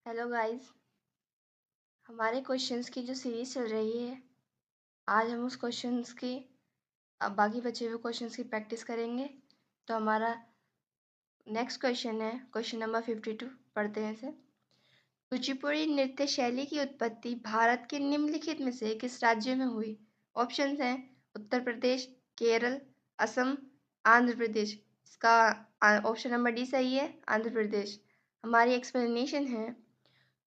Hello guys. हमारे questions की जो सीरीज चल रही है, आज हम उस क्वेश्चंस की अब बाकी बचे हुए क्वेश्चंस की प्रैक्टिस करेंगे। तो हमारा नेक्स्ट क्वेश्चन है क्वेश्चन नंबर 52। पढ़ते हैं इसे। कुचिपुड़ी नृत्य शैली की उत्पत्ति भारत के निम्नलिखित में से किस राज्य में हुई? ऑप्शंस हैं उत्तर प्रदेश, केरल, असम, आंध्र प्रदेश। इसका ऑप्शन नंबर डी सही है, आंध्र प्रदेश। हमारी एक्सप्लेनेशन है,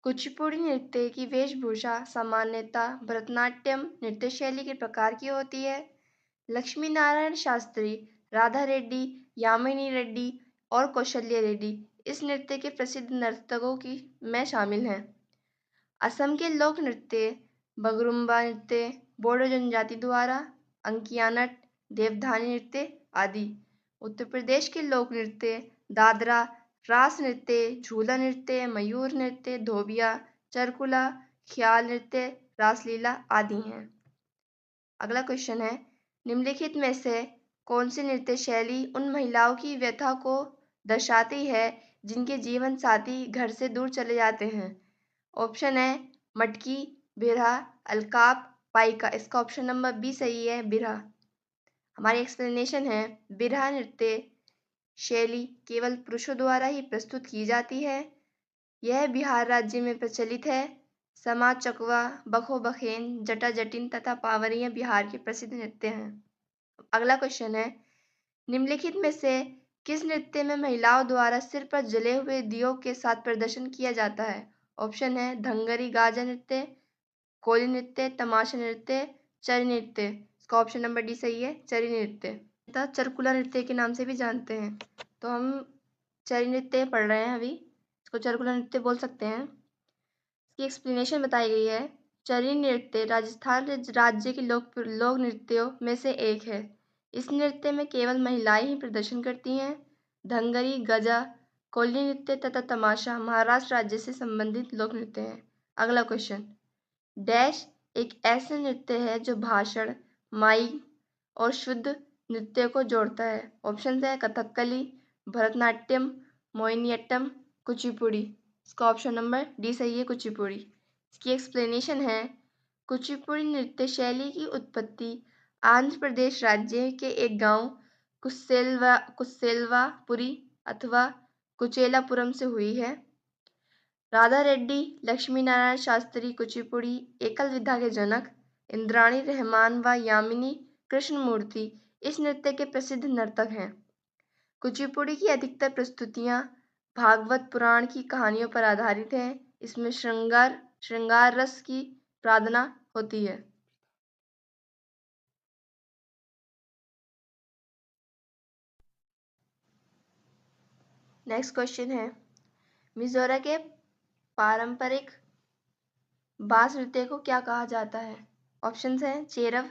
कुचिपुड़ी नृत्य की वेशभूषा सामान्यतः भरतनाट्यम नृत्य शैली के प्रकार की होती है। लक्ष्मी नारायण शास्त्री, राधा रेड्डी, यामिनी रेड्डी और कौशल्य रेड्डी इस नृत्य के प्रसिद्ध नर्तकों की में शामिल हैं। असम के लोक नृत्य बगरुम्बा नृत्य बोडो जनजाति द्वारा, अंकियानट, देवधानी नृत्य आदि। उत्तर प्रदेश के लोक नृत्य दादरा, रास नृत्य, झूला नृत्य, मयूर नृत्य, धोबिया, चरकुला, ख्याल नृत्य, रासलीला आदि हैं। अगला क्वेश्चन है, निम्नलिखित में से कौन सी नृत्य शैली उन महिलाओं की व्यथा को दर्शाती है जिनके जीवन साथी घर से दूर चले जाते हैं? ऑप्शन है मटकी, बिरहा, अलकाप, पाइका। इसका ऑप्शन नंबर बी सही है, बिरहा। हमारी एक्सप्लेनेशन है, बिरहा नृत्य शैली केवल पुरुषों द्वारा ही प्रस्तुत की जाती है। यह बिहार राज्य में प्रचलित है। समा चकवा, बखो बखेन, जटा जटिन तथा पावरियां बिहार के प्रसिद्ध नृत्य हैं। अगला क्वेश्चन है, निम्नलिखित में से किस नृत्य में महिलाओं द्वारा सिर पर जले हुए दियों के साथ प्रदर्शन किया जाता है? ऑप्शन है धंगरी गाजा नृत्य, कोली नृत्य, तमाशा नृत्य, चरी नृत्य। इसका ऑप्शन नंबर डी सही है, चरी नृत्य तथा चरकुला नृत्य के नाम से भी जानते हैं। तो हम चरी नृत्य पढ़ रहे हैं अभी, इसको चरकुला नृत्य बोल सकते हैं। इसकी एक्सप्लेनेशन बताई गई है, चरी नृत्य राजस्थान राज्य के लोक नृत्यों में से एक है। इस नृत्य में केवल महिलाएं ही प्रदर्शन करती हैं। धंगरी, गजा, कोली नृत्य तथा तमाशा महाराष्ट्र राज्य से संबंधित लोक नृत्य हैं। अगला क्वेश्चन, डैश एक ऐसे नृत्य है जो भाषण, माइक और शुद्ध नृत्य को जोड़ता है। ऑप्शन है कथकली, भरतनाट्यम, मोहिनीअट्टम, कुचिपुड़ी। इसका ऑप्शन नंबर डी सही है, कुचिपुड़ी। इसकी एक्सप्लेनेशन है, कुचिपुड़ी नृत्य शैली की उत्पत्ति आंध्र प्रदेश राज्य के एक गांव कुसेलवापुरी अथवा कुचेलापुरम से हुई है। राधा रेड्डी, लक्ष्मी नारायण शास्त्री कुचिपुड़ी एकल विधा के जनक, इंद्राणी रहमान व यामिनी कृष्णमूर्ति इस नृत्य के प्रसिद्ध नर्तक हैं। कुचिपुड़ी की अधिकतर प्रस्तुतियां भागवत पुराण की कहानियों पर आधारित हैं। इसमें श्रृंगार रस की प्रार्थना होती है। नेक्स्ट क्वेश्चन है, मिजोरम के पारंपरिक बास नृत्य को क्या कहा जाता है? ऑप्शंस हैं चेरव,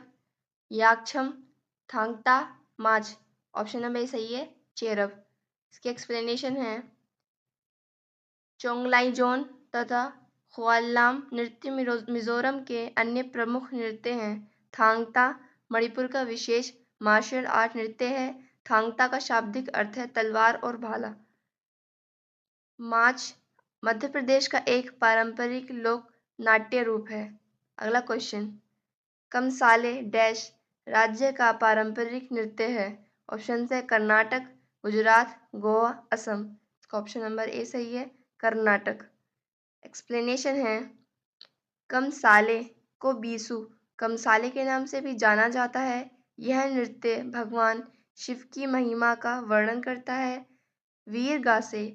याक्षम, थांगता, माच। ऑप्शन नंबर ए सही है, चेरव। इसकी एक्सप्लेनेशन है, चोंगलाईजोन तथा ख्वाल्लाम नृत्य मिजोरम के अन्य प्रमुख नृत्य हैं। थांगता मणिपुर का विशेष मार्शल आर्ट नृत्य है। थांगता का शाब्दिक अर्थ है तलवार और भाला। माच मध्य प्रदेश का एक पारंपरिक लोक नाट्य रूप है। अगला क्वेश्चन, कमसाले डैश राज्य का पारंपरिक नृत्य है। ऑप्शन है कर्नाटक, गुजरात, गोवा, असम। इसका ऑप्शन नंबर ए सही है, कर्नाटक। एक्सप्लेनेशन है, कमसाले को बीसू कमसाले के नाम से भी जाना जाता है। यह नृत्य भगवान शिव की महिमा का वर्णन करता है। वीर गासे,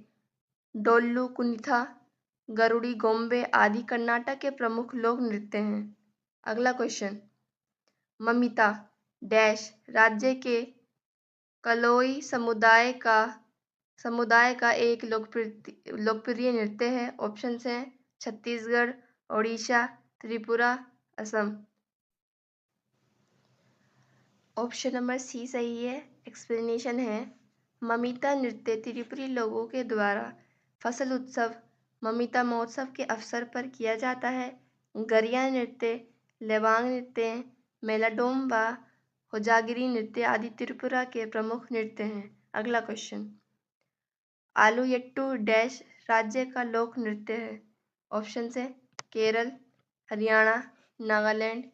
डोल्लू कुनिथा, गरुड़ी गोम्बे आदि कर्नाटक के प्रमुख लोक नृत्य हैं। अगला क्वेश्चन, ममिता डैश राज्य के कलोई समुदाय का एक लोकप्रिय नृत्य है। ऑप्शंस हैं Chhattisgarh, Odisha, Tripura, Assam. Option number C सही है। एक्सप्लेनेशन है, ममिता नृत्य त्रिपुरी लोगों के द्वारा फसल उत्सव ममिता महोत्सव के अवसर पर किया जाता है। गरिया नृत्य, लेवांग नृत्य, मेलाडोम व होजागिरी नृत्य आदि त्रिपुरा के प्रमुख नृत्य हैं। अगला क्वेश्चन, आलूयट्टू डैश राज्य का लोक नृत्य है। ऑप्शन है Kerala, Haryana, Nagaland,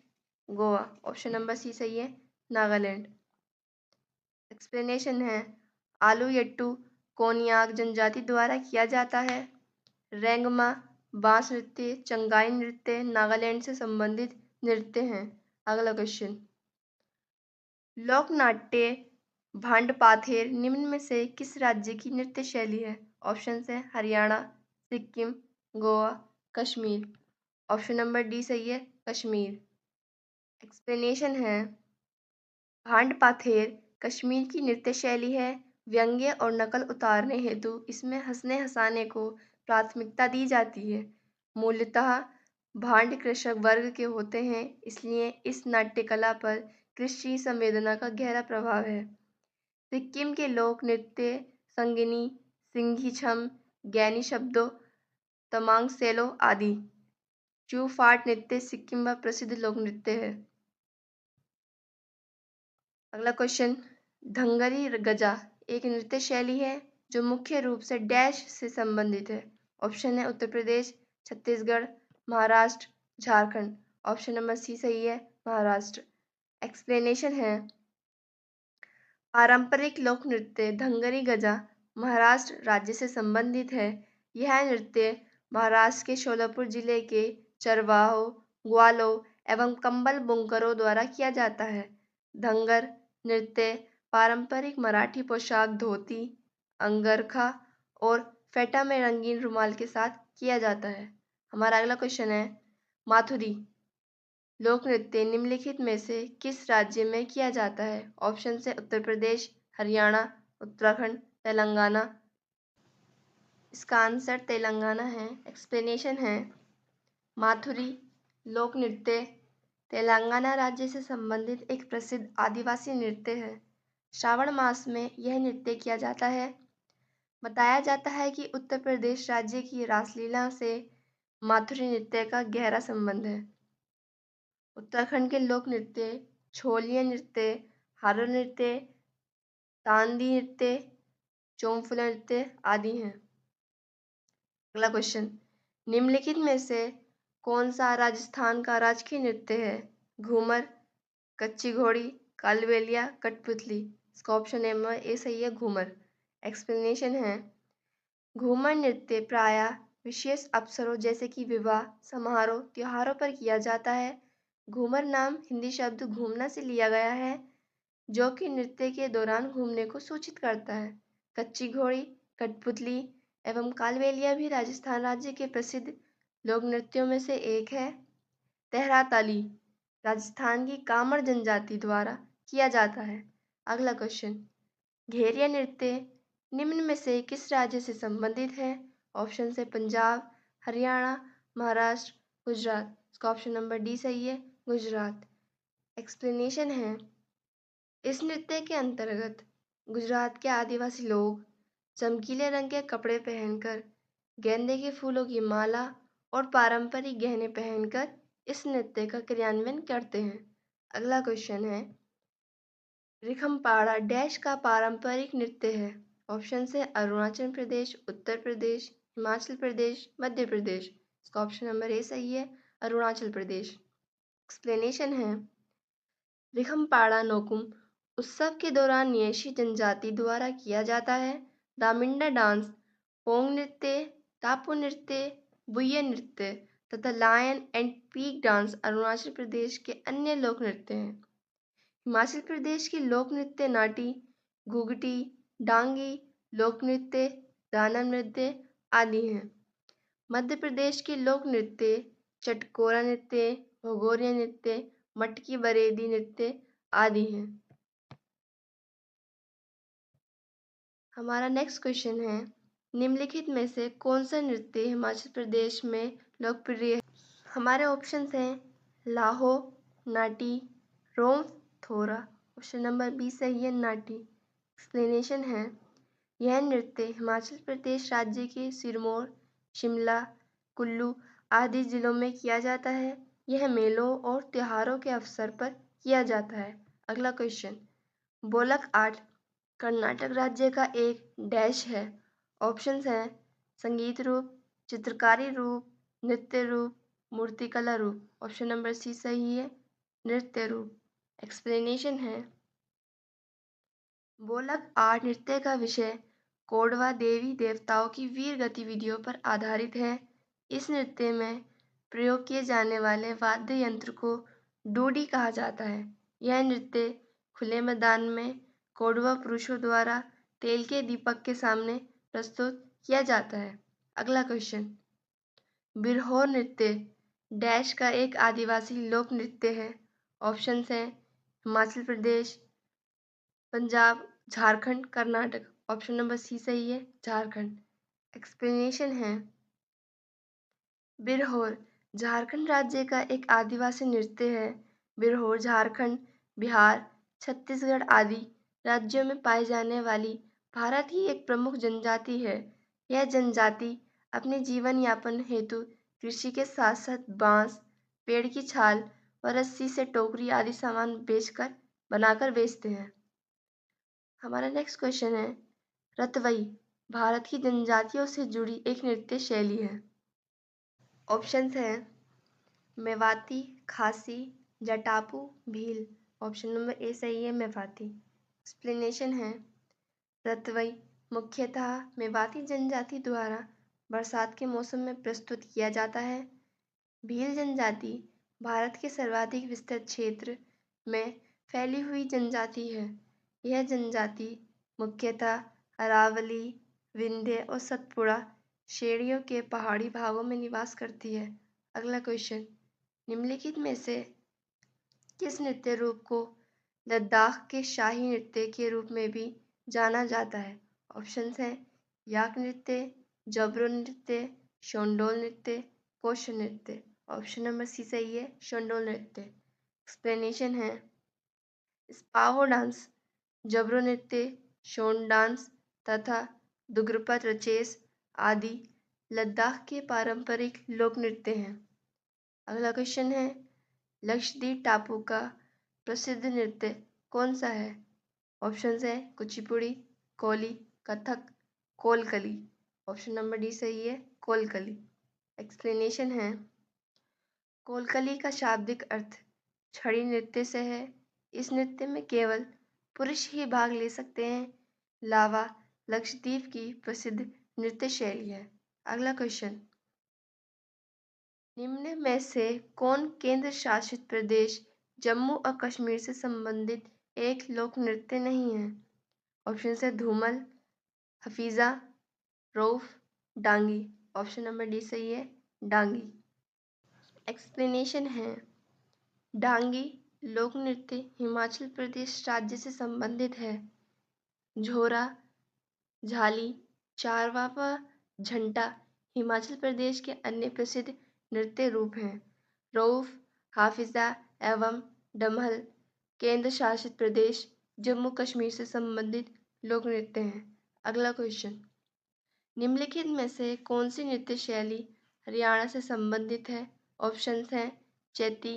Goa. Option number C सही है, नागालैंड। एक्सप्लेनेशन है आलूयट्टू कोनयाक जनजाति द्वारा किया जाता है। रेंगमा बांस नृत्य, चंगाई नृत्य नागालैंड से संबंधित नृत्य हैं। अगला क्वेश्चन, लोकनाट्य भांड-पाथेर निम्न में से किस राज्य की नृत्य शैली है? ऑप्शन है Haryana, Sikkim, Goa, Kashmir. Option number D सही है, कश्मीर। एक्सप्लेनेशन है भांड-पाथेर कश्मीर की नृत्य शैली है। व्यंग्य और नकल उतारने हेतु इसमें हंसने हंसाने को प्राथमिकता दी जाती है। मूलतः भांड कृषक वर्ग के होते हैं, इसलिए इस नाट्य कला पर कृषि संवेदना का गहरा प्रभाव है। सिक्किम के लोक नृत्य संगिनी, सिंघी छम, गैनी शब्दों, तमांग सेलो आदि। चूफाट नृत्य सिक्किम का प्रसिद्ध लोक नृत्य है। अगला क्वेश्चन, धंगरी गजा एक नृत्य शैली है जो मुख्य रूप से डैश से संबंधित है। ऑप्शन है Uttar Pradesh, Chhattisgarh, Maharashtra, Jharkhand. Option number C सही है, महाराष्ट्र। एक्सप्लेनेशन है पारंपरिक लोक नृत्य धंगरी गजा महाराष्ट्र राज्य से संबंधित है। यह नृत्य महाराष्ट्र के शोलापुर जिले के चरवाहों, ग्वालों एवं कंबल बुनकरों द्वारा किया जाता है। धंगर नृत्य पारंपरिक मराठी पोशाक धोती, अंगरखा और फेटा में रंगीन रुमाल के साथ किया जाता है। हमारा अगला क्वेश्चन है माथुरी लोक नृत्य निम्नलिखित में से किस राज्य में किया जाता है? ऑप्शन से उत्तर प्रदेश, हरियाणा, उत्तराखंड, तेलंगाना। इसका आंसर तेलंगाना है। एक्सप्लेनेशन है माथुरी लोक नृत्य तेलंगाना राज्य से संबंधित एक प्रसिद्ध आदिवासी नृत्य है। श्रावण मास में यह नृत्य किया जाता है। बताया जाता है कि उत्तर प्रदेश राज्य की रासलीला से माथुरी नृत्य का गहरा संबंध है। उत्तराखंड के लोक नृत्य छोलिया नृत्य, हारो नृत्य, तांदी नृत्य, चोमफुला नृत्य आदि हैं। अगला क्वेश्चन, निम्नलिखित में से कौन सा राजस्थान का राजकीय नृत्य है? घूमर, कच्ची घोड़ी, कालबेलिया, कठपुतली। इसका ऑप्शन नंबर ए सही है, घूमर। एक्सप्लेनेशन है घूमर नृत्य प्रायः विशेष अवसरों जैसे कि विवाह समारोह त्योहारों पर किया जाता है। घूमर नाम हिंदी शब्द घूमना से लिया गया है, जो कि नृत्य के दौरान घूमने को सूचित करता है। कच्ची घोड़ी, कठपुतली एवं कालबेलिया भी राजस्थान राज्य के प्रसिद्ध लोक नृत्यों में से एक है। तेहरा ताली राजस्थान की कामड़ जनजाति द्वारा किया जाता है। अगला क्वेश्चन, घेरिया नृत्य निम्न में से किस राज्य से संबंधित है? ऑप्शन से पंजाब, हरियाणा, महाराष्ट्र, गुजरात। इसका ऑप्शन नंबर डी सही है, गुजरात। एक्सप्लेनेशन है इस नृत्य के अंतर्गत गुजरात के आदिवासी लोग चमकीले रंग के कपड़े पहनकर, गेंदे के फूलों की माला और पारंपरिक गहने पहनकर इस नृत्य का क्रियान्वयन करते हैं। अगला क्वेश्चन है रिखमपाड़ा डैश का पारंपरिक नृत्य है। ऑप्शन से अरुणाचल प्रदेश, उत्तर प्रदेश, हिमाचल प्रदेश, मध्य प्रदेश। इसका ऑप्शन नंबर ए सही है, अरुणाचल प्रदेश। एक्सप्लेनेशन है रिखमपाड़ा नोकुम उत्सव के दौरान न्येशी जनजाति द्वारा किया जाता है। दामिंडा डांस, पोंग नृत्य, टापू नृत्य, बुये नृत्य तथा lion and peacock dance Arunachal Pradesh के अन्य लोक नृत्य हैं। हिमाचल प्रदेश की लोक नृत्य नाटी, घुघटी, डांगी, लोक नृत्य, गाना नृत्य आदि हैं। मध्य प्रदेश के लोक नृत्य चटकोरा नृत्य, भगोरिया नृत्य, मटकी बरेदी नृत्य आदि हैं। हमारा नेक्स्ट क्वेश्चन है निम्नलिखित में से कौन सा नृत्य हिमाचल प्रदेश में लोकप्रिय है? हमारे ऑप्शंस हैं लाहो, नाटी, रोम थोरा। ऑप्शन नंबर बी सही है, नाटी। एक्सप्लेनेशन है यह नृत्य हिमाचल प्रदेश राज्य के सिरमौर, शिमला, कुल्लू आदि जिलों में किया जाता है। यह मेलों और त्योहारों के अवसर पर किया जाता है। अगला क्वेश्चन, बोलक आर्ट कर्नाटक राज्य का एक डैश है। ऑप्शंस हैं संगीत रूप, चित्रकारी रूप, नृत्य रूप, मूर्तिकला रूप। ऑप्शन नंबर सी सही है, नृत्य रूप। एक्सप्लेनेशन है, बोलक आर्ट नृत्य का विषय कोडवा देवी देवताओं की वीर गतिविधियों पर आधारित है। इस नृत्य में प्रयोग किए जाने वाले वाद्य यंत्र को डोडी कहा जाता है। यह नृत्य खुले मैदान में कोडवा पुरुषों द्वारा तेल के दीपक के सामने प्रस्तुत किया जाता है। अगला क्वेश्चन, बिरहोर नृत्य डैश का एक आदिवासी लोक नृत्य है। ऑप्शंस हैं Himachal Pradesh, Punjab, Jharkhand, Karnataka. Option number C सही है, झारखंड। एक्सप्लेनेशन है, बिरहोर झारखंड राज्य का एक आदिवासी नृत्य है। बिरहोर झारखंड, बिहार, छत्तीसगढ़ आदि राज्यों में पाई जाने वाली भारत की एक प्रमुख जनजाति है। यह जनजाति अपने जीवन यापन हेतु कृषि के साथ साथ बांस, पेड़ की छाल व रस्सी से टोकरी आदि सामान बनाकर बेचते हैं। हमारा नेक्स्ट क्वेश्चन है, रतवई भारत की जनजातियों से जुड़ी एक नृत्य शैली है। ऑप्शंस हैं मेवाती, खासी, जटापू, भील। ऑप्शन नंबर ए सही है, मेवाती। एक्सप्लेनेशन है, रतवई मुख्यतः मेवाती जनजाति द्वारा बरसात के मौसम में प्रस्तुत किया जाता है। भील जनजाति भारत के सर्वाधिक विस्तृत क्षेत्र में फैली हुई जनजाति है। यह जनजाति मुख्यतः अरावली, विंध्य और सतपुड़ा श्रेणियों के पहाड़ी भागों में निवास करती है। अगला क्वेश्चन, निम्नलिखित में से किस नृत्य रूप को लद्दाख के शाही नृत्य के रूप में भी जाना जाता है? ऑप्शंस हैं याक नृत्य, जबरो नृत्य, शोंडोल नृत्य, कोश नृत्य। ऑप्शन नंबर सी सही है, शोंडोल नृत्य। एक्सप्लेनेशन है, स्पाहो डांस, जबरो नृत्य, शोन डांस तथा दुग्रपा रचेस आदि लद्दाख के पारंपरिक लोक नृत्य हैं। अगला क्वेश्चन है, लक्षद्वीप टापू का प्रसिद्ध नृत्य कौन सा है? ऑप्शंस है Kuchipudi, Koli, Kathak, Kolkali. Option number D सही है, कोलकली। एक्सप्लेनेशन है, कोलकली का शाब्दिक अर्थ छड़ी नृत्य से है। इस नृत्य में केवल पुरुष ही भाग ले सकते हैं। लावा लक्षद्वीप की प्रसिद्ध नृत्य शैली है। अगला क्वेश्चन, निम्न में से कौन केंद्र शासित प्रदेश जम्मू और कश्मीर से संबंधित एक लोक नृत्य नहीं है? ऑप्शन है Dhumal, Hafiza, Rauf, Dangi. Option number D सही है, डांगी। एक्सप्लेनेशन है, डांगी लोक नृत्य हिमाचल प्रदेश राज्य से संबंधित है। झोरा, झाली, चारवा व झंटा हिमाचल प्रदेश के अन्य प्रसिद्ध नृत्य रूप हैं। रऊफ, हाफिजा एवं डमहल केंद्र शासित प्रदेश जम्मू कश्मीर से संबंधित लोक नृत्य हैं। अगला क्वेश्चन, निम्नलिखित में से कौन सी नृत्य शैली हरियाणा से संबंधित है? ऑप्शंस हैं चैती,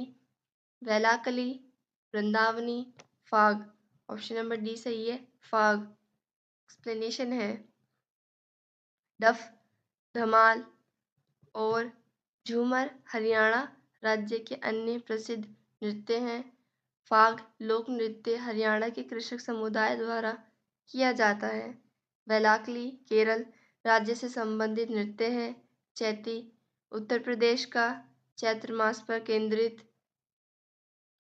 वेलाकली, वृंदावनी, फाग। ऑप्शन नंबर डी सही है, फाग। एक्सप्लेनेशन है, डफ, धमाल और झूमर हरियाणा राज्य के अन्य प्रसिद्ध नृत्य हैं। फाग लोक नृत्य हरियाणा के कृषक समुदाय द्वारा किया जाता है। वेलाकली केरल राज्य से संबंधित नृत्य है। चैती उत्तर प्रदेश का चैत्र मास पर केंद्रित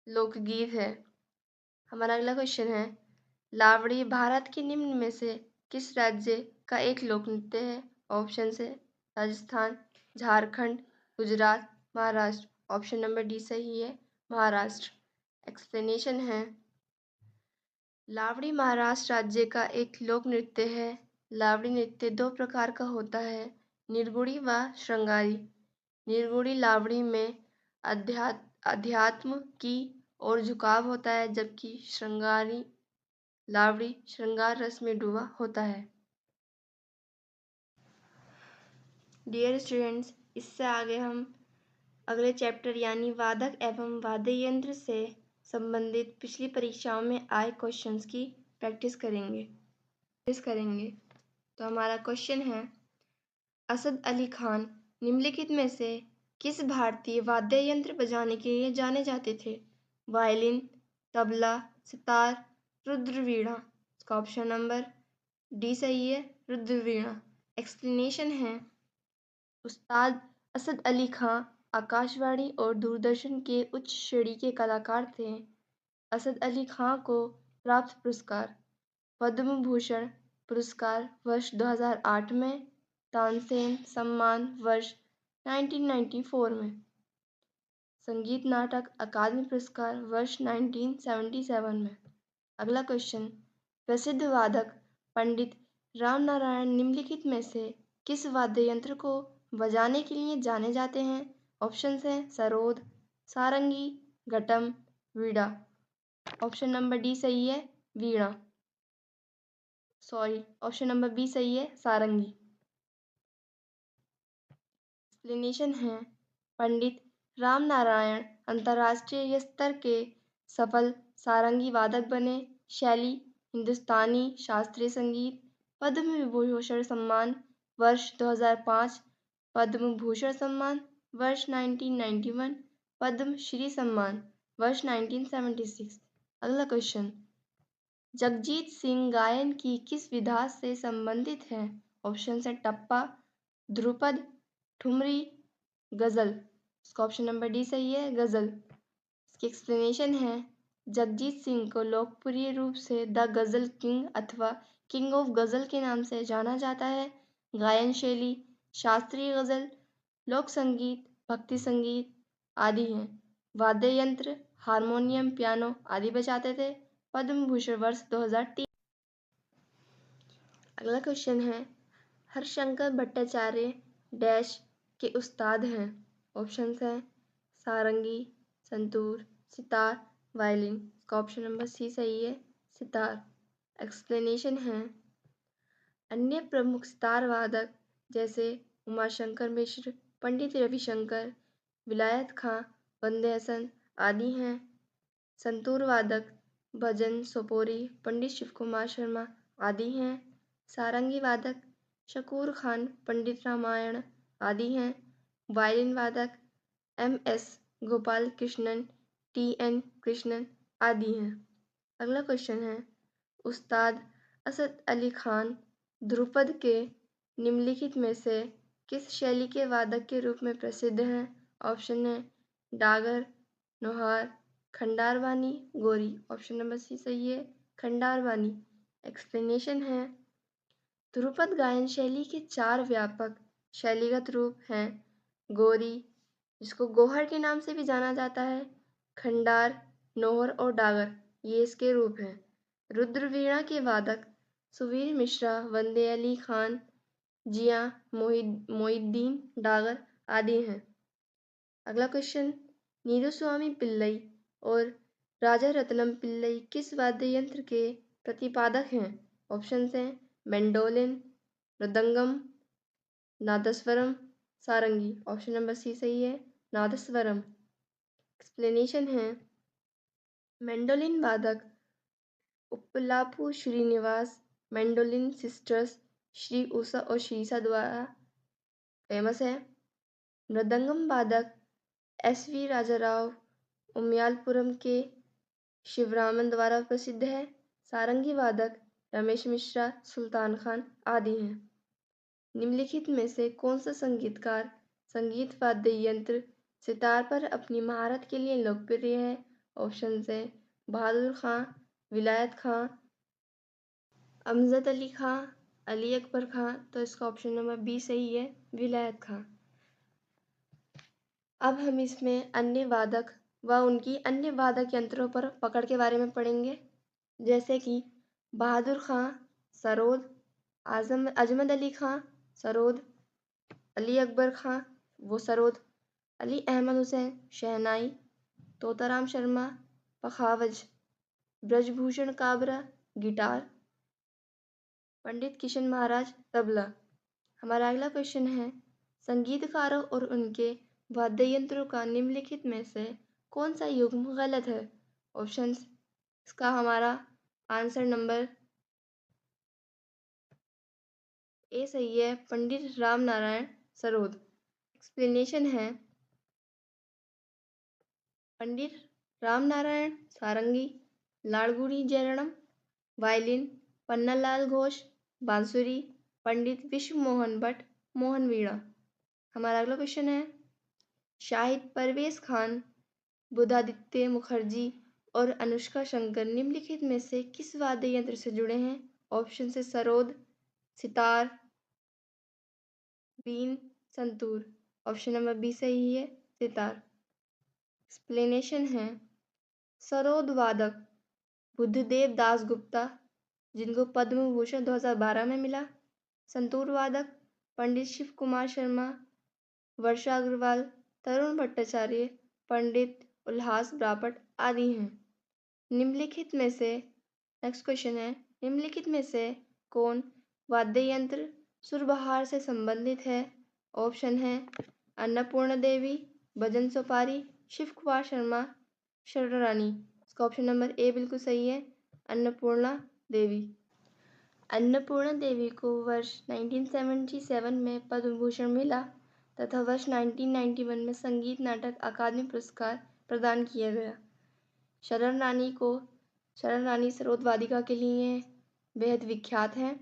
लोकगीत है। हमारा अगला क्वेश्चन है, लावड़ी भारत के निम्न में से किस राज्य का एक लोक नृत्य है? ऑप्शन है Rajasthan, Jharkhand, Gujarat, Maharashtra. Option number D सही है, महाराष्ट्र। एक्सप्लेनेशन है, लावड़ी महाराष्ट्र राज्य का एक लोक नृत्य है। लावड़ी नृत्य दो प्रकार का होता है, निर्गुणी व श्रृंगारी। निर्गुणी लावड़ी में अध्यात्म की ओर झुकाव होता है, जबकि श्रृंगारी लावड़ी श्रृंगार रस में डूबा होता है। डियर स्टूडेंट्स, इससे आगे हम अगले चैप्टर यानी वादक एवं वाद्य यंत्र से संबंधित पिछली परीक्षाओं में आए क्वेश्चंस की प्रैक्टिस करेंगे। तो हमारा क्वेश्चन है, असद अली खान निम्नलिखित में से किस भारतीय वाद्य यंत्र बजाने के लिए जाने जाते थे? वायलिन, तबला, सितार, रुद्रवीणा। इसका ऑप्शन नंबर डी सही है, रुद्रवीणा। एक्सप्लेनेशन है, उस्ताद असद अली खां आकाशवाणी और दूरदर्शन के उच्च श्रेणी के कलाकार थे। असद अली खां को प्राप्त पुरस्कार पद्म भूषण पुरस्कार वर्ष 2008 में, तानसेन सम्मान वर्ष 1994 में, संगीत नाटक अकादमी पुरस्कार वर्ष 1977 में। अगला क्वेश्चन, प्रसिद्ध वादक पंडित रामनारायण निम्नलिखित में से किस वाद्य यंत्र को बजाने के लिए जाने जाते हैं? ऑप्शंस हैं सरोद, सारंगी, घटम, वीणा। ऑप्शन नंबर डी सही है, वीणा। सॉरी, ऑप्शन नंबर बी सही है, सारंगी। एक्सप्लेनेशन है, पंडित रामनारायण अंतर्राष्ट्रीय स्तर के सफल सारंगी वादक बने। शैली हिंदुस्तानी शास्त्रीय संगीत। पद्म विभूषण सम्मान वर्ष 2005, पद्म भूषण सम्मान वर्ष 1991, पद्म श्री सम्मान वर्ष 1976। अगला क्वेश्चन, जगजीत सिंह गायन की किस विधा से संबंधित है? ऑप्शन है टप्पा, ध्रुपद, ठुमरी, गजल। इसका ऑप्शन नंबर डी सही है, गजल। इसकी एक्सप्लेनेशन है, जगजीत सिंह को लोकप्रिय रूप से द गजल किंग अथवा किंग ऑफ गजल के नाम से जाना जाता है। गायन शैली शास्त्रीय गजल, लोक संगीत, भक्ति संगीत आदि हैं। वाद्य यंत्र हारमोनियम, पियानो आदि बजाते थे। पद्म भूषण वर्ष 2003। अगला क्वेश्चन है, हरशंकर भट्टाचार्य डैश के उस्ताद हैं। ऑप्शंस हैं सारंगी, संतूर, सितार, वायलिन। इसका ऑप्शन नंबर सी सही है, सितार। एक्सप्लेनेशन है, अन्य प्रमुख सितार वादक जैसे उमाशंकर मिश्र, पंडित रविशंकर, विलायत खां, बंदे हसन आदि हैं। संतूर वादक भजन सोपोरी, पंडित शिवकुमार शर्मा आदि हैं। सारंगी वादक शकूर खान, पंडित रामायण आदि हैं। वायलिन वादक MS गोपाल कृष्णन, TN कृष्णन आदि हैं। अगला क्वेश्चन है, उस्ताद असद अली खान ध्रुपद के निम्नलिखित में से किस शैली के वादक के रूप में प्रसिद्ध हैं? ऑप्शन है डागर, नौहार, खंडारवानी, गोरी। ऑप्शन नंबर सी सही है, खंडारवानी। एक्सप्लेनेशन है, ध्रुपद गायन शैली के 4 व्यापक शैलीगत रूप हैं। गोरी, जिसको गोहर के नाम से भी जाना जाता है, खंडार, नौहर और डागर, ये इसके रूप हैं। रुद्रवीणा के वादक सुवीर मिश्रा, वंदे अली खान, जिया मोइनुद्दीन डागर आदि हैं। अगला क्वेश्चन, नीलुस्वामी पिल्लई और राजा रत्नम पिल्लई किस वाद्य यंत्र के प्रतिपादक हैं? ऑप्शंस हैं मेंडोलिन, मृदंगम, नादस्वरम, सारंगी। ऑप्शन नंबर सी सही है, नादस्वरम। एक्सप्लेनेशन है, मेंडोलिन वादक उप्पलापू श्रीनिवास, मेंडोलिन सिस्टर्स श्री उषा और श्रीसा द्वारा फेमस है। मृदंगम वादक SV राजाराव, उमयालपुरम के शिवरामन द्वारा प्रसिद्ध है। सारंगी वादक रमेश मिश्रा, सुल्तान खान आदि हैं। निम्नलिखित में से कौन सा संगीतकार संगीत वाद्य यंत्र सितार पर अपनी महारत के लिए लोकप्रिय है? ऑप्शन है बहादुर खां, विलायत खां, अमजद अली खां, अली अकबर खां। तो इसका ऑप्शन नंबर बी सही है, विलायत खां। अब हम इसमें अन्य वादक व उनकी अन्य वादक यंत्रों पर पकड़ के बारे में पढ़ेंगे, जैसे कि बहादुर खां सरोद, अजमद अली खां सरोद, अली अकबर खां वो सरोद, अली अहमद हुसैन शहनाई, तोताराम शर्मा पखावज, ब्रजभूषण काबरा गिटार, पंडित किशन महाराज तबला। हमारा अगला क्वेश्चन है, संगीतकारों और उनके वाद्य यंत्रों का निम्नलिखित में से कौन सा युग्म गलत है? ऑप्शंस, इसका हमारा आंसर नंबर ए सही है, पंडित राम नारायण सरोद। एक्सप्लेनेशन है, पंडित राम नारायण सारंगी, लाड़गुड़ी जयरणम, वायलिन पन्नालाल घोष, बांसुरी पंडित विश्व मोहन भट्ट, मोहन वीणा। हमारा अगला क्वेश्चन है, शाहिद परवेज खान, बुधादित्य मुखर्जी और अनुष्का शंकर निम्नलिखित में से किस वाद्य यंत्र से जुड़े हैं? ऑप्शन है सरोद, सितार, बीन, संतूर। ऑप्शन नंबर बी सही है, सितार। एक्सप्लेनेशन है, सरोद वादक बुद्धदेव दास गुप्ता, जिनको पद्म भूषण 2012 में मिला। संतूर वादक पंडित शिव कुमार शर्मा, वर्षा अग्रवाल, तरुण भट्टाचार्य, पंडित उल्लास ब्रापट आदि हैं। निम्नलिखित में से, नेक्स्ट क्वेश्चन है, निम्नलिखित में से कौन वाद्य यंत्र सुरबहार से संबंधित है? ऑप्शन है अन्नपूर्णा देवी, भजन सोपारी, शिव कुमार शर्मा, शरण रानी। इसका ऑप्शन नंबर ए बिल्कुल सही है, अन्नपूर्णा देवी। अन्नपूर्णा देवी को वर्ष 1977 में पद्म भूषण मिला तथा वर्ष 1991 में संगीत नाटक अकादमी पुरस्कार प्रदान किया गया। शरण रानी सरोद वादिका के लिए बेहद विख्यात हैं।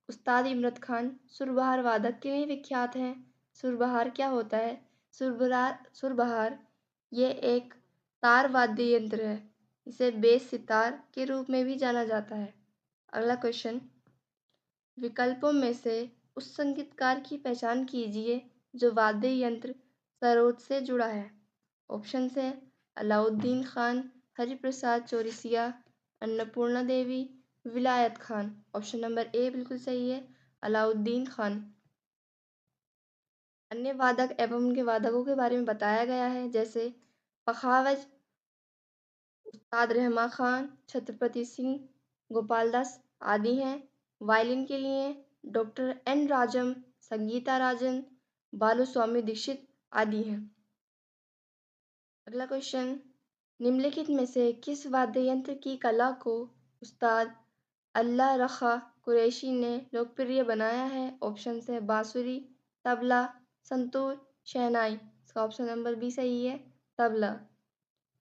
उस्ताद इमरत खान सुरबहार वादक के लिए विख्यात हैं। सुरबहार क्या होता है? सुरबहार ये एक तार वाद्य यंत्र है। इसे बेस सितार के रूप में भी जाना जाता है। अगला क्वेश्चन, विकल्पों में से उस संगीतकार की पहचान कीजिए जो वाद्य यंत्र सरोद से जुड़ा है। ऑप्शन है अलाउद्दीन खान, हरिप्रसाद चौरसिया, अन्नपूर्णा देवी, विलायत खान। ऑप्शन नंबर ए बिल्कुल सही है, अलाउद्दीन खान। अन्य वादक एवं उनके वादकों के बारे में बताया गया है, जैसे पखावज उस्ताद रहमा खान, छत्रपति सिंह, गोपाल दास आदि हैं। वायलिन के लिए डॉक्टर एन राजम, संगीता राजन, बालूस्वामी दीक्षित आदि हैं। अगला क्वेश्चन, निम्नलिखित में से किस वाद्य यंत्र की कला को उस्ताद अल्लाह रखा कुरैशी ने लोकप्रिय बनाया है? ऑप्शन है बांसुरी, तबला, संतूर, शहनाई। इसका ऑप्शन नंबर बी सही है, तबला।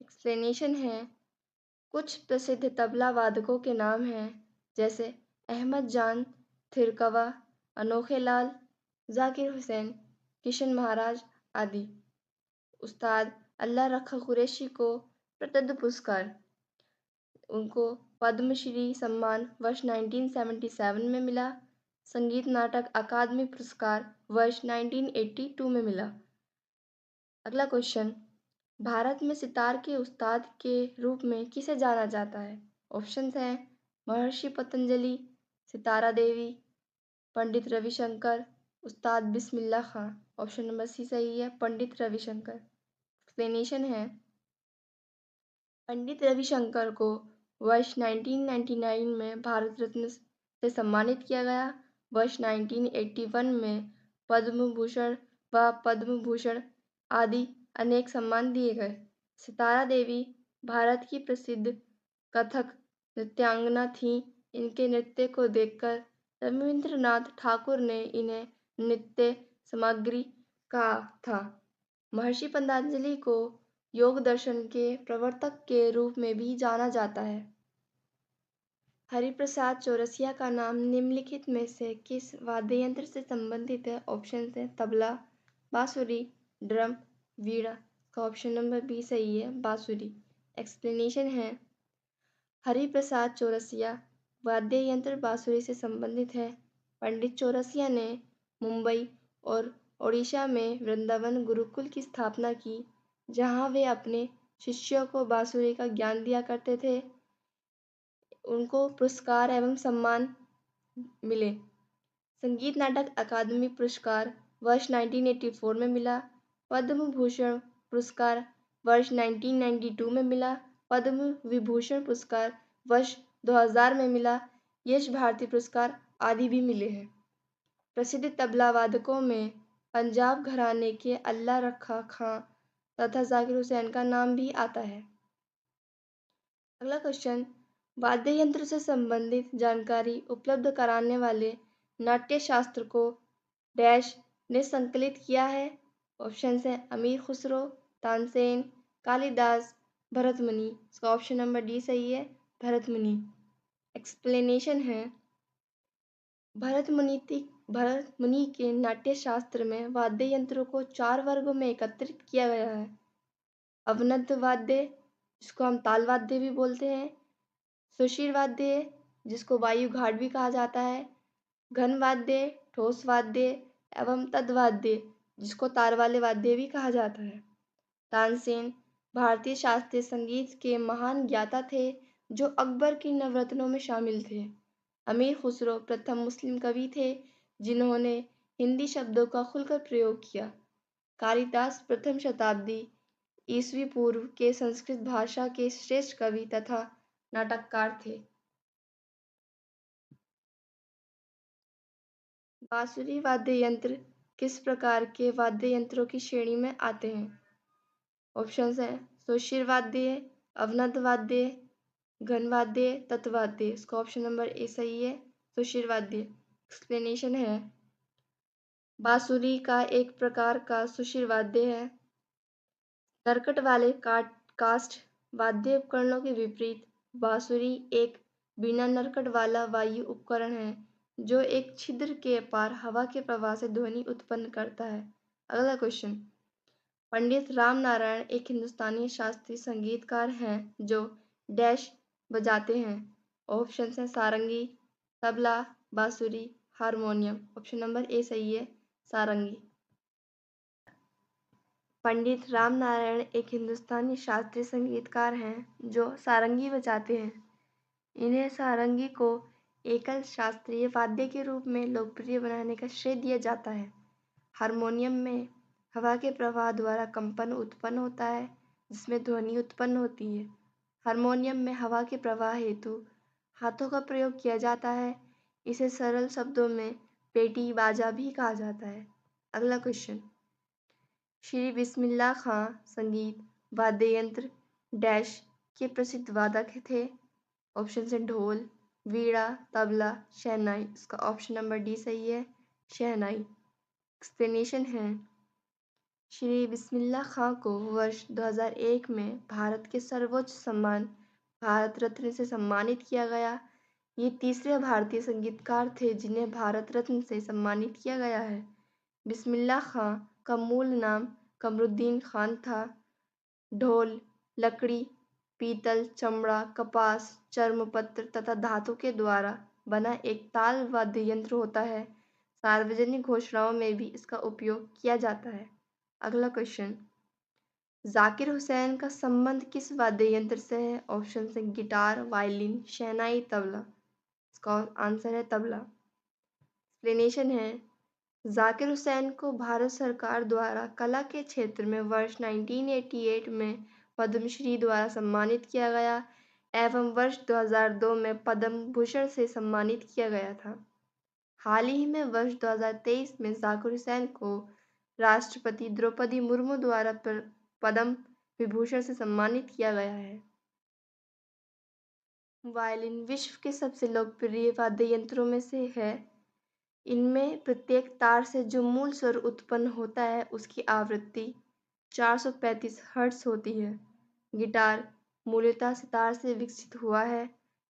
एक्सप्लेनेशन है, कुछ प्रसिद्ध तबला वादकों के नाम हैं, जैसे अहमद जान थिरकवा, अनोखे लाल, जाकिर हुसैन, किशन महाराज आदि। उस्ताद अल्लाह रखा कुरैशी को प्रदत्त पुरस्कार, उनको पद्मश्री सम्मान वर्ष 1977 में मिला। संगीत नाटक अकादमी पुरस्कार वर्ष 1982 में मिला। अगला क्वेश्चन, भारत में सितार के उस्ताद के रूप में किसे जाना जाता है? ऑप्शंस हैं महर्षि पतंजलि, सितारा देवी, पंडित रविशंकर, उस्ताद बिस्मिल्लाह खां। ऑप्शन नंबर सी सही है, पंडित रविशंकर। एक्सप्लेनेशन है, पंडित रविशंकर को वर्ष 1999 में भारत रत्न से सम्मानित किया गया। वर्ष 1981 में पद्म भूषण व पद्म भूषण आदि अनेक सम्मान दिए गए। सितारा देवी भारत की प्रसिद्ध कथक नृत्यांगना थीं। इनके नृत्य को देखकर रविंद्रनाथ ठाकुर ने इन्हें नृत्य सामग्री कहा था। महर्षि पतंजलि को योग दर्शन के प्रवर्तक के रूप में भी जाना जाता है। हरिप्रसाद चौरसिया का नाम निम्नलिखित में से किस वाद्य यंत्र से संबंधित है? ऑप्शन है तबला, बांसुरी, ड्रम, वीणा। का ऑप्शन नंबर बी सही है, बांसुरी। एक्सप्लेनेशन है, हरिप्रसाद चौरसिया वाद्य यंत्र बांसुरी से संबंधित है। पंडित चौरसिया ने मुंबई और ओडिशा में वृंदावन गुरुकुल की स्थापना की, जहां वे अपने शिष्यों को बांसुरी का ज्ञान दिया करते थे। उनको पुरस्कार एवं सम्मान मिले। संगीत नाटक अकादमी पुरस्कार वर्ष 1984 में मिला। पद्म भूषण पुरस्कार वर्ष 1992 में मिला। पद्म विभूषण पुरस्कार वर्ष 2000 में मिला। यश भारती पुरस्कार आदि भी मिले हैं। प्रसिद्ध तबला वादकों में पंजाब घराने के अल्लाह रखा खां तथा जाकिर हुसैन का नाम भी आता है। अगला क्वेश्चन, वाद्य यंत्र से संबंधित जानकारी उपलब्ध कराने वाले नाट्य शास्त्र को डैश ने संकलित किया है? ऑप्शन है अमीर खुसरो, तानसेन, कालिदास, भरतमुनि। इसका ऑप्शन नंबर डी सही है, भरतमुनि। एक्सप्लेनेशन है, भरतमुनि के नाट्य शास्त्र में वाद्य यंत्रों को 4 वर्गों में एकत्रित किया गया है। अवनद्ध वाद्य, जिसको हम ताल वाद्य भी बोलते हैं, सुषिर वाद्य, जिसको वायु घाट भी कहा जाता है, घन वाद्य, ठोस वाद्य एवं तद्वाद्य, जिसको तार वाले वाद्य भी कहा जाता है। तानसेन भारतीय शास्त्रीय संगीत के महान ज्ञाता थे जो अकबर की नवरत्नों में शामिल थे। अमीर खुसरो प्रथम मुस्लिम कवि थे जिन्होंने हिंदी शब्दों का खुलकर प्रयोग किया। कालिदास प्रथम शताब्दी ईस्वी पूर्व के संस्कृत भाषा के श्रेष्ठ कवि तथा नाटककार थे। बांसुरी वाद्य यंत्र किस प्रकार के वाद्य यंत्रों की श्रेणी में आते हैं? ऑप्शंस हैं सुषिर वाद्य, अवनद्ध वाद्य, घन वाद्य, तत्वाद्य। इसका ऑप्शन नंबर ए सही है, सुषिर वाद्य। एक्सप्लेनेशन है, बांसुरी का एक प्रकार का सुषिर वाद्य है। नरकट वाले कास्ट वाद्य उपकरणों के विपरीत बांसुरी एक बिना नरकट वाला वायु उपकरण है जो एक छिद्र के पार हवा के प्रवाह से ध्वनि उत्पन्न करता है। अगला क्वेश्चन, पंडित राम नारायण एक हिंदुस्तानी शास्त्रीय संगीतकार हैं जो डैश बजाते हैं। ऑप्शन है सारंगी, तबला, बांसुरी, हारमोनियम। ऑप्शन नंबर ए सही है, सारंगी। पंडित राम नारायण एक हिंदुस्तानी शास्त्रीय संगीतकार हैं जो सारंगी बजाते हैं। इन्हें सारंगी को एकल शास्त्रीय वाद्य के रूप में लोकप्रिय बनाने का श्रेय दिया जाता है। हारमोनियम में हवा के प्रवाह द्वारा कंपन उत्पन्न होता है जिसमें ध्वनि उत्पन्न होती है। हारमोनियम में हवा के प्रवाह हेतु हाथों का प्रयोग किया जाता है। इसे सरल शब्दों में पेटी बाजा भी कहा जाता है। अगला क्वेश्चन, श्री बिस्मिल्लाह खां संगीत वाद्य यंत्र डैश के प्रसिद्ध वादक थे। ऑप्शन है ढोल, वीणा, तबला, शहनाई। इसका ऑप्शन नंबर डी सही है, शहनाई। एक्सप्लेनेशन है, श्री बिस्मिल्लाह खां को वर्ष 2001 में भारत के सर्वोच्च सम्मान भारत रत्न से सम्मानित किया गया। ये तीसरे भारतीय संगीतकार थे जिन्हें भारत रत्न से सम्मानित किया गया है। बिस्मिल्लाह खां का मूल नाम कमरुद्दीन खान था। ढोल लकड़ी, पीतल, चमड़ा, कपास, चर्मपत्र तथा धातु के द्वारा बना एक ताल वाद्य यंत्र होता है। सार्वजनिक घोषणाओं में भी इसका उपयोग किया जाता है। अगला क्वेश्चन, जाकिर हुसैन का संबंध किस वाद्य यंत्र से है? ऑप्शन है गिटार, वायलिन, शहनाई, तबला। इसका आंसर है तबला। एक्सप्लेनेशन है, जाकिर हुसैन को भारत सरकार द्वारा कला के क्षेत्र में वर्ष 1988 में पद्मश्री द्वारा सम्मानित किया गया एवं वर्ष 2002 में पद्म भूषण से सम्मानित किया गया था। हाल ही में वर्ष 2023 में जाकिर हुसैन को राष्ट्रपति द्रौपदी मुर्मू द्वारा पद्म विभूषण से सम्मानित किया गया है। वायलिन विश्व के सबसे लोकप्रिय वाद्य यंत्रों में से है। इनमें प्रत्येक तार से जो मूल स्वर उत्पन्न होता है उसकी आवृत्ति 435 हर्ट्ज होती है। गिटार मूलतः सितार से विकसित हुआ है।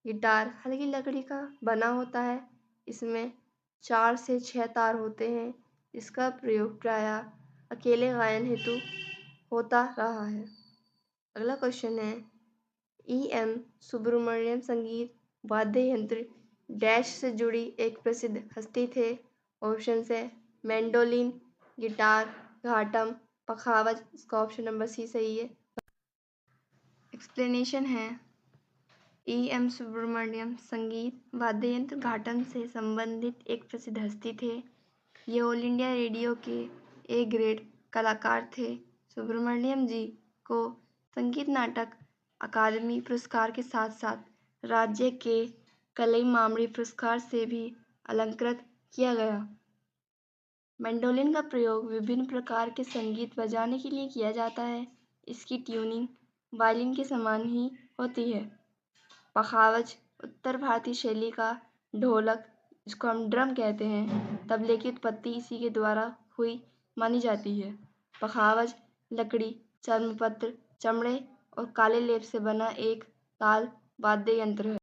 गिटार हल्की लकड़ी का बना होता है। इसमें 4 से 6 तार होते हैं। इसका प्रयोग प्रायः अकेले गायन हेतु होता रहा है। अगला क्वेश्चन है, E.M. सुब्रमण्यम संगीत वाद्य यंत्र डैश से जुड़ी एक प्रसिद्ध हस्ती थे। ऑप्शन है मैंडोलिन, गिटार, घाटम, पखावज। इसका ऑप्शन नंबर सी सही है। एक्सप्लेनेशन है, E.M. सुब्रमण्यम संगीत वाद्य यंत्र घाटम से संबंधित एक प्रसिद्ध हस्ती थे। ये ऑल इंडिया रेडियो के ए ग्रेड कलाकार थे। सुब्रमण्यम जी को संगीत नाटक अकादमी पुरस्कार के साथ साथ राज्य के कलईमामणी पुरस्कार से भी अलंकृत किया गया। मैंडोलिन का प्रयोग विभिन्न प्रकार के संगीत बजाने के लिए किया जाता है। इसकी ट्यूनिंग वायलिन के समान ही होती है। पखावज उत्तर भारतीय शैली का ढोलक, जिसको हम ड्रम कहते हैं, तबले की उत्पत्ति इसी के द्वारा हुई मानी जाती है। पखावज लकड़ी, चर्मपत्र, चमड़े और काले लेप से बना एक ताल वाद्य यंत्र है।